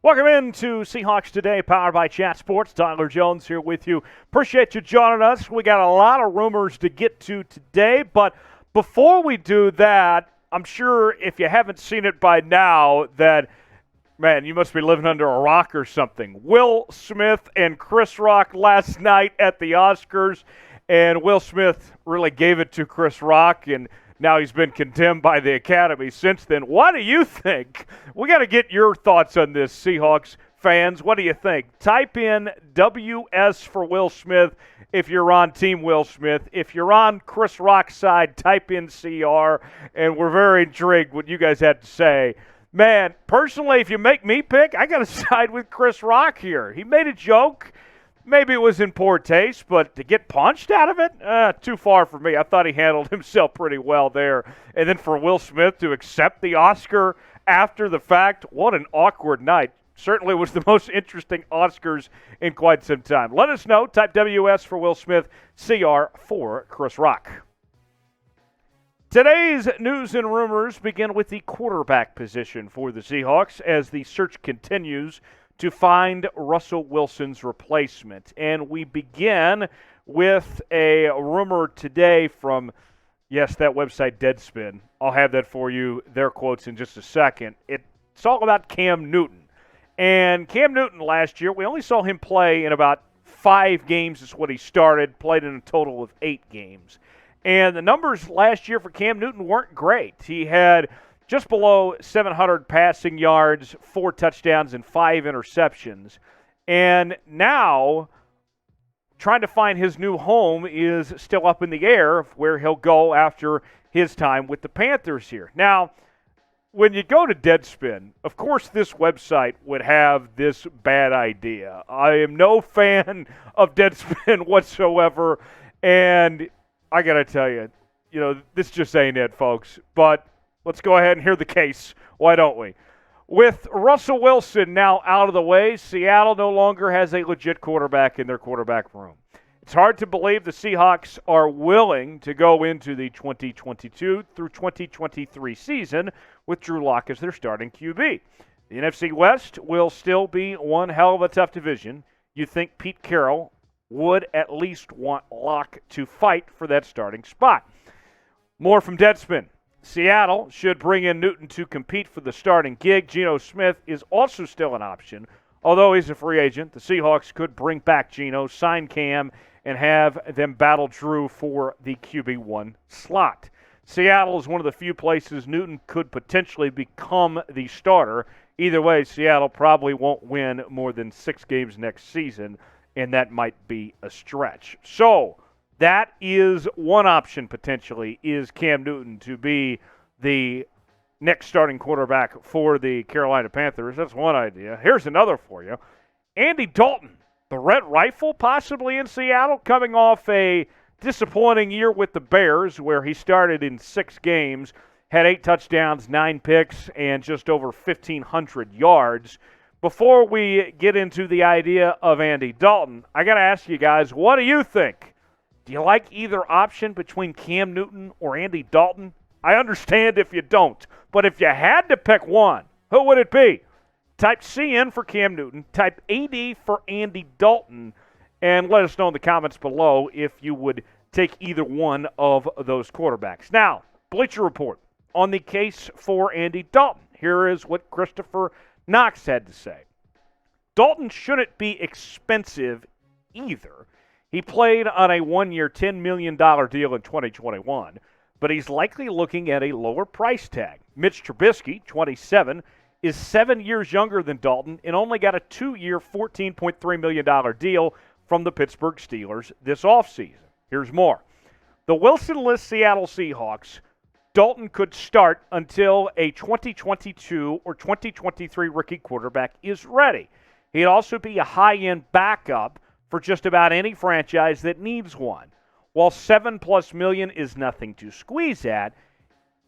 Welcome into Seahawks Today, powered by Chat Sports. Tyler Jones here with you. Appreciate you joining us. We got a lot of rumors to get to today, but before we do that, I'm sure if you haven't seen it by now that, man, you must be living under a rock or something. Will Smith and Chris Rock last night at the Oscars, and Will Smith really gave it to Chris Rock, and now he's been condemned by the Academy since then. What do you think? We got to get your thoughts on this, Seahawks fans. What do you think? Type in WS for Will Smith if you're on Team Will Smith. If you're on Chris Rock's side, type in CR, and we're very intrigued what you guys have to say. Man, personally, if you make me pick, I got to side with Chris Rock here. He made a joke. Maybe it was in poor taste, but to get punched out of it, too far for me. I thought he handled himself pretty well there. And then for Will Smith to accept the Oscar after the fact, what an awkward night. Certainly was the most interesting Oscars in quite some time. Let us know. Type WS for Will Smith, CR for Chris Rock. Today's news and rumors begin with the quarterback position for the Seahawks as the search continues to find Russell Wilson's replacement. And we begin with a rumor today from, yes, that website Deadspin. I'll have that for you, their quotes in just a second. It's all about Cam Newton. And Cam Newton last year, we only saw him play in about 5 games is what he started, played in a total of 8 games. And the numbers last year for Cam Newton weren't great. He had just below 700 passing yards, 4 touchdowns, and 5 interceptions. And now, trying to find his new home is still up in the air of where he'll go after his time with the Panthers here. Now, when you go to Deadspin, of course this website would have this bad idea. I am no fan of Deadspin whatsoever, and I got to tell you, this just ain't it, folks. But let's go ahead and hear the case. Why don't we? With Russell Wilson now out of the way, Seattle no longer has a legit quarterback in their quarterback room. It's hard to believe the Seahawks are willing to go into the 2022 through 2023 season with Drew Lock as their starting QB. The NFC West will still be one hell of a tough division. You think Pete Carroll would at least want Lock to fight for that starting spot. More from Deadspin. Seattle should bring in Newton to compete for the starting gig. Geno Smith is also still an option. Although he's a free agent, the Seahawks could bring back Geno, sign Cam, and have them battle Drew for the QB1 slot. Seattle is one of the few places Newton could potentially become the starter. Either way, Seattle probably won't win more than 6 games next season, and that might be a stretch. So, that is one option potentially, is Cam Newton to be the next starting quarterback for the Carolina Panthers. That's one idea. Here's another for you. Andy Dalton, the Red Rifle, possibly in Seattle, coming off a disappointing year with the Bears where he started in 6 games, had 8 touchdowns, 9 picks, and just over 1,500 yards. Before we get into the idea of Andy Dalton, I got to ask you guys, what do you think? Do you like either option between Cam Newton or Andy Dalton? I understand if you don't, but if you had to pick one, who would it be? Type CN for Cam Newton, type AD for Andy Dalton, and let us know in the comments below if you would take either one of those quarterbacks. Now, Bleacher Report on the case for Andy Dalton. Here is what Christopher Knox had to say. Dalton shouldn't be expensive either. He played on a 1-year, $10 million deal in 2021, but he's likely looking at a lower price tag. Mitch Trubisky, 27, is 7 years younger than Dalton and only got a 2-year, $14.3 million deal from the Pittsburgh Steelers this offseason. Here's more. The Wilson-less Seattle Seahawks, Dalton could start until a 2022 or 2023 rookie quarterback is ready. He'd also be a high-end backup for just about any franchise that needs one. While $7+ million is nothing to squeeze at,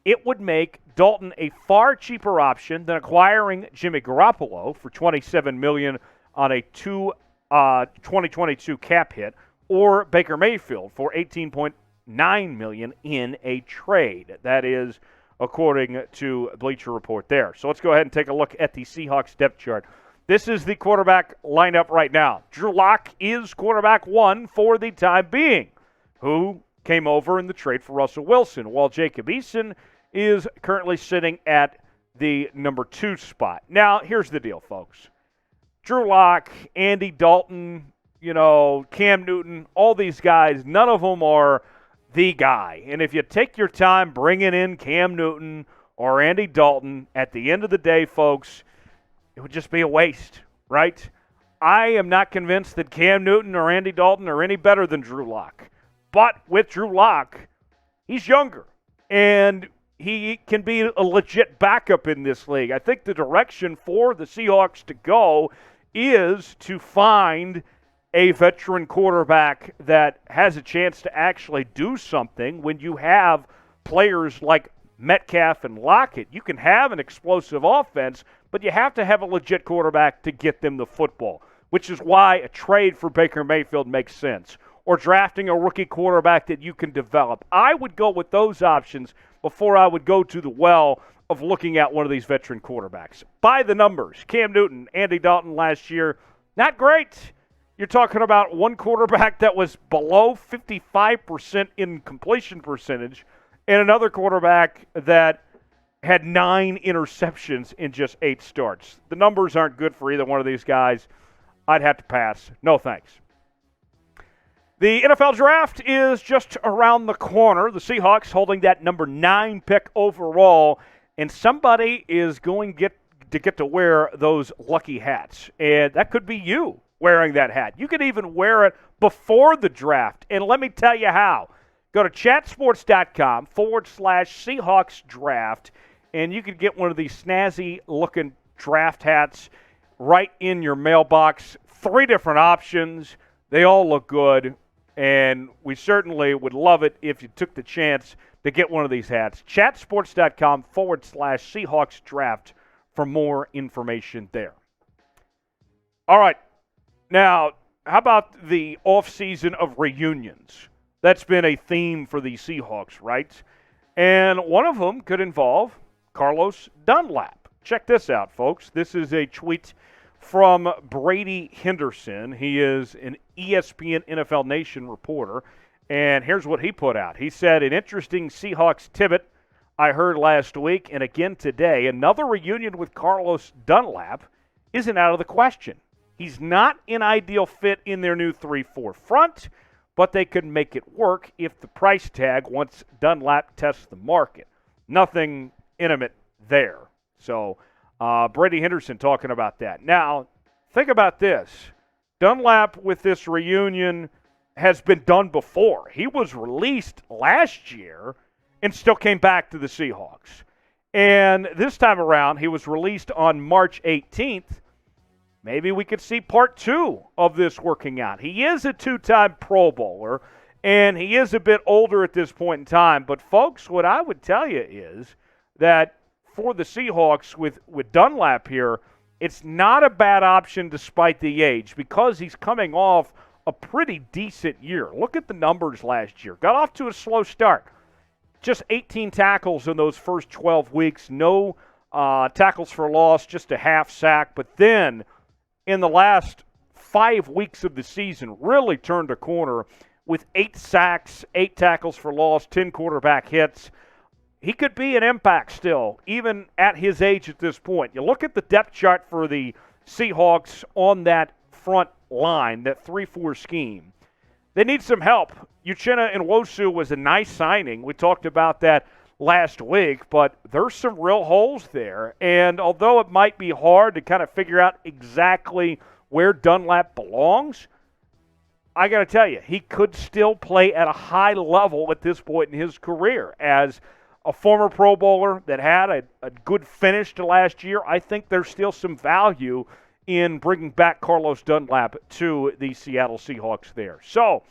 it would make Dalton a far cheaper option than acquiring Jimmy Garoppolo for $27 million on a 2022 cap hit, or Baker Mayfield for $18 million in a trade. That is according to Bleacher Report there. So let's go ahead and take a look at the Seahawks depth chart. This is the quarterback lineup right now. Drew Lock is quarterback 1 for the time being, who came over in the trade for Russell Wilson, while Jacob Eason is currently sitting at the number 2 spot. Now, here's the deal, folks. Drew Lock, Andy Dalton, Cam Newton, all these guys, none of them are the guy. And if you take your time bringing in Cam Newton or Andy Dalton, at the end of the day, folks, it would just be a waste, right? I am not convinced that Cam Newton or Andy Dalton are any better than Drew Lock. But with Drew Lock, he's younger, and he can be a legit backup in this league. I think the direction for the Seahawks to go is to find a veteran quarterback that has a chance to actually do something. When you have players like Metcalf and Lockett, you can have an explosive offense, but you have to have a legit quarterback to get them the football, which is why a trade for Baker Mayfield makes sense, or drafting a rookie quarterback that you can develop. I would go with those options before I would go to the well of looking at one of these veteran quarterbacks. By the numbers, Cam Newton, Andy Dalton last year, not great. You're talking about one quarterback that was below 55% in completion percentage and another quarterback that had 9 interceptions in just 8 starts. The numbers aren't good for either one of these guys. I'd have to pass. No thanks. The NFL draft is just around the corner. The Seahawks holding that number 9 pick overall, and somebody is going to get to wear those lucky hats. And that could be you wearing that hat. You could even wear it before the draft, and let me tell you how. Go to chatsports.com/Seahawks draft, and you could get one of these snazzy-looking draft hats right in your mailbox. 3 different options. They all look good, and we certainly would love it if you took the chance to get one of these hats. Chatsports.com/Seahawks draft for more information there. All right. Now, how about the offseason of reunions? That's been a theme for the Seahawks, right? And one of them could involve Carlos Dunlap. Check this out, folks. This is a tweet from Brady Henderson. He is an ESPN NFL Nation reporter, and here's what he put out. He said, an interesting Seahawks tidbit I heard last week and again today. Another reunion with Carlos Dunlap isn't out of the question. He's not an ideal fit in their new 3-4 front, but they could make it work if the price tag once Dunlap tests the market. Nothing intimate there. So Brady Henderson talking about that. Now, think about this. Dunlap with this reunion has been done before. He was released last year and still came back to the Seahawks. And this time around, he was released on March 18th. Maybe we could see part 2 of this working out. He is a 2-time Pro Bowler, and he is a bit older at this point in time. But, folks, what I would tell you is that for the Seahawks with Dunlap here, it's not a bad option despite the age because he's coming off a pretty decent year. Look at the numbers last year. Got off to a slow start. Just 18 tackles in those first 12 weeks. No tackles for loss, just a half sack. But then in the last 5 weeks of the season, really turned a corner with 8 sacks, 8 tackles for loss, 10 quarterback hits. He could be an impact still, even at his age at this point. You look at the depth chart for the Seahawks on that front line, that 3-4 scheme. They need some help. Uchenna Nwosu was a nice signing. We talked about that last week, but there's some real holes there. And although it might be hard to kind of figure out exactly where Dunlap belongs, I got to tell you, he could still play at a high level at this point in his career. As a former Pro Bowler that had a good finish to last year, I think there's still some value in bringing back Carlos Dunlap to the Seattle Seahawks there. So,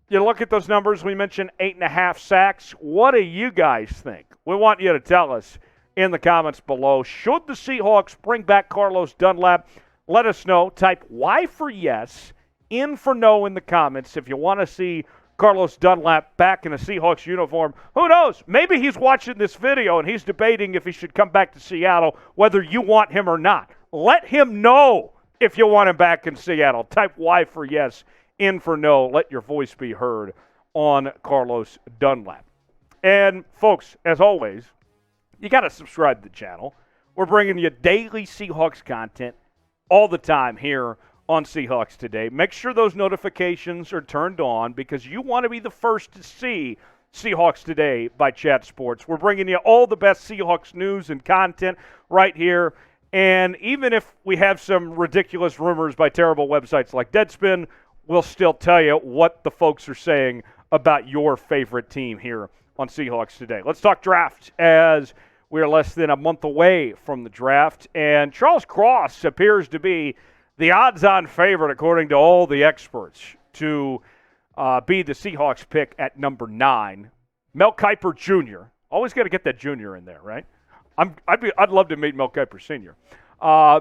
you look at those numbers. We mentioned 8.5 sacks. What do you guys think? We want you to tell us in the comments below. Should the Seahawks bring back Carlos Dunlap? Let us know. Type Y for yes, N for no in the comments if you want to see Carlos Dunlap back in a Seahawks uniform. Who knows? Maybe he's watching this video and he's debating if he should come back to Seattle, whether you want him or not. Let him know if you want him back in Seattle. Type Y for yes, N for no. Let your voice be heard on Carlos Dunlap. And, folks, as always, you got to subscribe to the channel. We're bringing you daily Seahawks content all the time here on Seahawks Today. Make sure those notifications are turned on because you want to be the first to see Seahawks Today by Chat Sports. We're bringing you all the best Seahawks news and content right here. And even if we have some ridiculous rumors by terrible websites like Deadspin, we'll still tell you what the folks are saying about your favorite team here on Seahawks Today. Let's talk draft as we are less than a month away from the draft. And Charles Cross appears to be the odds-on favorite, according to all the experts, to be the Seahawks pick at number 9. Mel Kiper Jr. Always got to get that junior in there, right? I'd love to meet Mel Kiper Sr.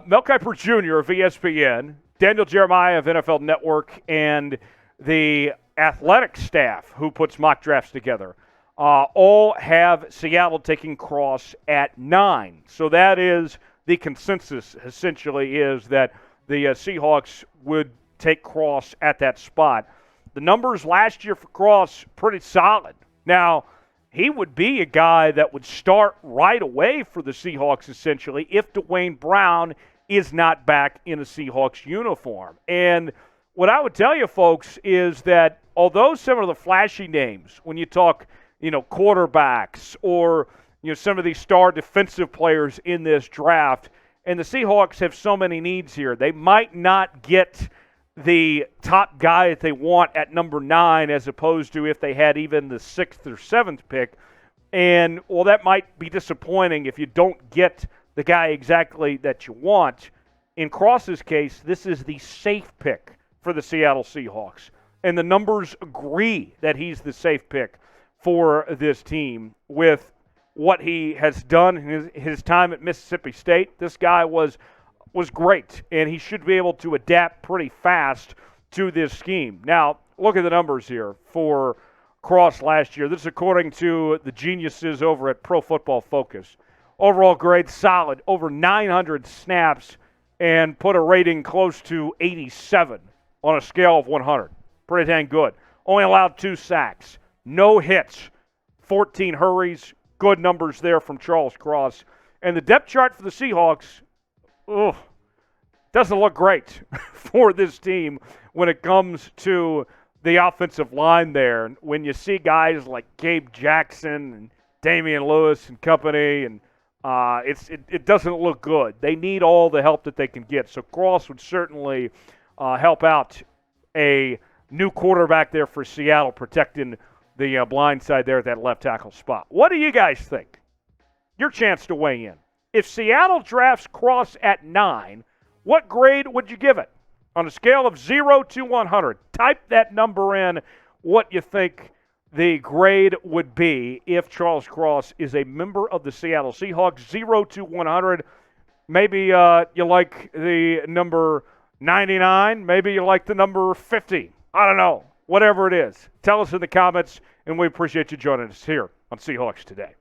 Mel Kiper Jr. of ESPN, Daniel Jeremiah of NFL Network, and the athletic staff who puts mock drafts together all have Seattle taking Cross at 9. So that is the consensus, essentially, is that the Seahawks would take Cross at that spot. The numbers last year for Cross, pretty solid. Now, he would be a guy that would start right away for the Seahawks, essentially, if Dwayne Brown is not back in a Seahawks uniform. And what I would tell you, folks, is that although some of the flashy names, when you talk, quarterbacks or, some of these star defensive players in this draft, and the Seahawks have so many needs here, they might not get the top guy that they want at number 9 as opposed to if they had even the 6th or 7th pick. And, well, that might be disappointing if you don't get the guy exactly that you want. In Cross's case, this is the safe pick for the Seattle Seahawks. And the numbers agree that he's the safe pick for this team with what he has done in his time at Mississippi State. This guy was great, and he should be able to adapt pretty fast to this scheme. Now, look at the numbers here for Cross last year. This is according to the geniuses over at Pro Football Focus. Overall grade solid, over 900 snaps, and put a rating close to 87 on a scale of 100. Pretty dang good. Only allowed 2 sacks. No hits. 14 hurries. Good numbers there from Charles Cross. And the depth chart for the Seahawks, doesn't look great for this team when it comes to the offensive line there. When you see guys like Gabe Jackson and Damian Lewis and company, and it doesn't look good. They need all the help that they can get. So Cross would certainly help out a new quarterback there for Seattle, protecting the blind side there at that left tackle spot. What do you guys think? Your chance to weigh in. If Seattle drafts Cross at 9, what grade would you give it? On a scale of 0 to 100, type that number in, what you think the grade would be if Charles Cross is a member of the Seattle Seahawks. 0 to 100. Maybe you like the number 99. Maybe you like the number 50. I don't know. Whatever it is. Tell us in the comments, and we appreciate you joining us here on Seahawks Today.